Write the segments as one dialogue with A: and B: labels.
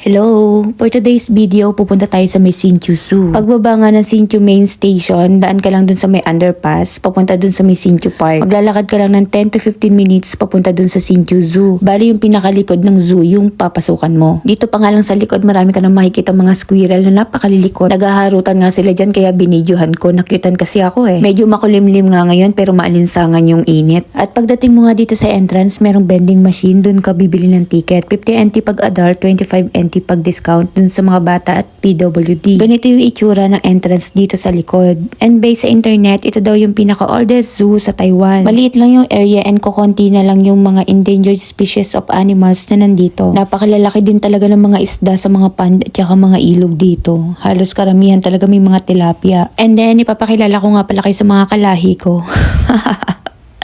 A: Hello! For today's video, pupunta tayo sa may Hsinchu Zoo. Pagbaba nga ng Hsinchu Main Station, daan ka lang dun sa may underpass, papunta dun sa may Hsinchu Park. Maglalakad ka lang ng 10 to 15 minutes papunta dun sa Hsinchu Zoo. Bali yung pinakalikod ng zoo yung papasukan mo. Dito pa nga lang sa likod, marami ka nang makikita mga squirrel na napakalilikot. Nagaharutan nga sila dyan kaya binidyohan ko. Nakyutan kasi ako eh. Medyo makulimlim nga ngayon pero maalinsangan yung init. At pagdating mo nga dito sa entrance, merong vending machine. Dun ka bibili ng ticket. 50 NT pag adult, 25 NT pag discount dun sa mga bata at PWD. Ganito yung itsura ng entrance dito sa likod. And based sa internet, ito daw yung pinaka-oldest zoo sa Taiwan. Maliit lang yung area and kukunti na lang yung mga endangered species of animals na nandito. Napakalalaki din talaga ng mga isda sa mga pond at saka mga ilog dito. Halos karamihan talaga may mga tilapia. And then, ipapakilala ko nga pala kayo sa mga kalahi ko.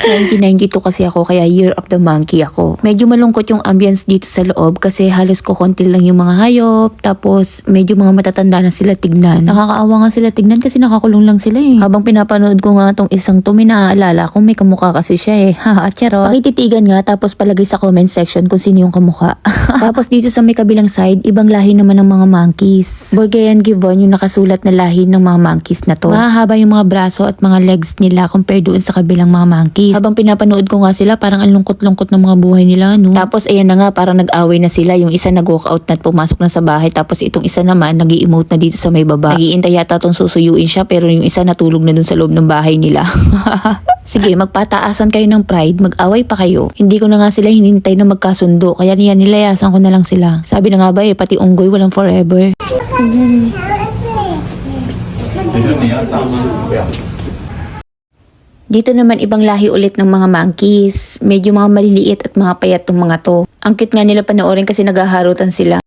A: 1992 kasi ako kaya Year of the Monkey ako. Medyo malungkot yung ambience dito sa loob kasi halos kukunti lang yung mga hayop tapos medyo mga matatanda na sila tignan. Nakakaawa nga sila tignan kasi nakakulong lang sila eh. Habang pinapanood ko nga tong isang to, may naaalala kung may kamukha kasi siya eh. Haha, charot. Pakititigan nga tapos palagay sa comment section kung sino yung kamukha. Tapos dito sa may kabilang side, ibang lahi naman ng mga monkeys. Bulgarian Gibbon yung nakasulat na lahi ng mga monkeys na to. Mahahaba yung mga braso at mga legs nila compare doon sa kabilang mga monkeys. Habang pinapanood ko nga sila, parang ang lungkot-lungkot ng mga buhay nila, no? Tapos ayan na nga, parang nag-away na sila. Yung isa nag-walk out na at pumasok na sa bahay. Tapos itong isa naman, nag-i-emote na dito sa may baba. Nag-iintay yata itong susuyuin siya, pero yung isa natulog na dun sa loob ng bahay nila. Sige, magpataasan kayo ng pride, mag-away pa kayo. Hindi ko na nga sila hinintay na magkasundo, kaya nilayasan ko na lang sila. Sabi na nga ba pati unggoy walang forever. Dito naman ibang lahi ulit ng mga monkeys. Medyo mga maliliit at mga payat tong mga to. Ang cute nga nila panoorin kasi naghaharutan sila.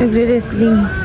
A: Nagre-wrestling.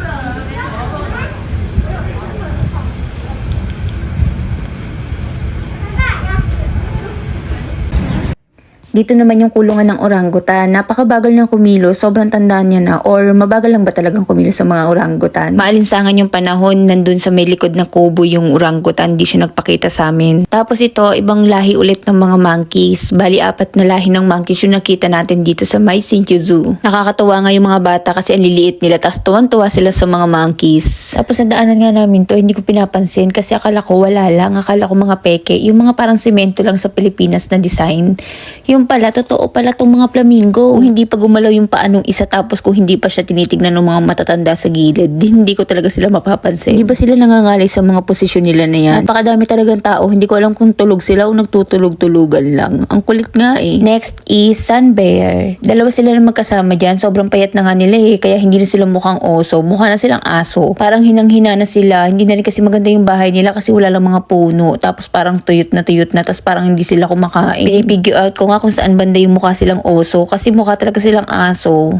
A: Dito naman yung kulungan ng orangutan. Napakabagal niyang kumilos. Sobrang tandaan niya na. Or mabagal lang ba talagang kumilos sa mga orangutan? Maalinsangan yung panahon. Nandun sa may likod ng kubo yung orangutan. Di siya nagpakita sa amin. Tapos ito, ibang lahi ulit ng mga monkeys. Bali, 4 na lahi ng monkeys yung nakita natin dito sa may Hsinchu Zoo. Nakakatawa nga yung mga bata kasi ang liliit nila. Tapos tuwan-tuwa sila sa mga monkeys. Tapos nadaanan nga namin to. Hindi ko pinapansin kasi akala ko wala lang. Akala ko mga peke. Yung mga parang semento lang sa Pilipinas na design. Yung pala, totoo pala tong mga flamingo. Kung hindi pa gumalaw yung paanong isa tapos kung hindi pa siya tinitignan ng mga matatanda sa gilid, hindi ko talaga sila mapapansin. Hindi ba sila nangangalay sa mga posisyon nila na yan? Napakadami talagang tao. Hindi ko alam kung tulog sila o nagtutulog-tulugan lang. Ang kulit nga eh. Next is sun bear. Dalawa sila na magkasama dyan. Sobrang payat na nga nila eh. Kaya hindi na sila mukhang oso. Mukha na silang aso. Parang hinang-hina na sila. Hindi na rin kasi maganda yung bahay nila kasi wala lang mga puno. Tapos parang tuyot na. Tapos parang hindi sila kumakain. Pinipigure out ko nga kung saan banda yung mukha silang oso kasi mukha talaga silang aso.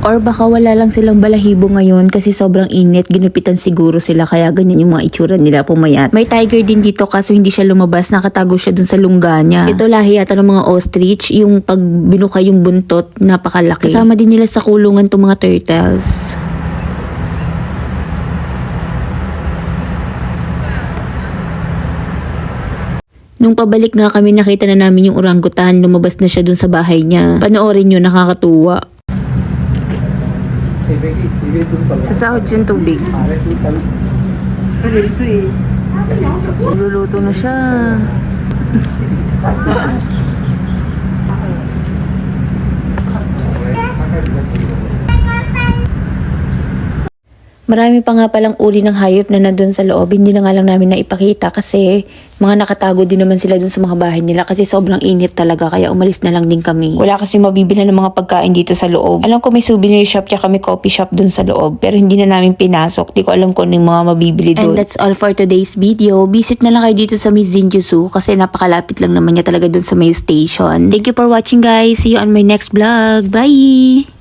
A: Or baka wala lang silang balahibo ngayon kasi sobrang init, ginupitan siguro sila kaya ganyan yung mga itsura nila, pumayat. May tiger din dito kaso hindi siya lumabas, nakatago siya dun sa lungga niya. Ito lahi yata ng mga ostrich, yung pag binuka yung buntot, napakalaki. Kasama din nila sa kulungan tong mga turtles. Nung pabalik nga kami, nakita na namin yung orangutan. Lumabas na siya dun sa bahay niya. Panoorin nyo, nakakatuwa. Sa sahod yung tubig. Luluto na siya. Marami pa nga palang uri ng hayop na nandun sa loob. Hindi na nga lang namin naipakita kasi mga nakatago din naman sila dun sa mga bahay nila kasi sobrang init talaga kaya umalis na lang din kami. Wala kasi mabibili ng mga pagkain dito sa loob. Alam ko may souvenir shop tsaka may coffee shop dun sa loob pero hindi na namin pinasok. Di ko alam kung anong mga mabibili dun. And that's all for today's video. Visit na lang kayo dito sa Hsinchu Zoo kasi napakalapit lang naman niya talaga dun sa may station. Thank you for watching guys. See you on my next vlog. Bye!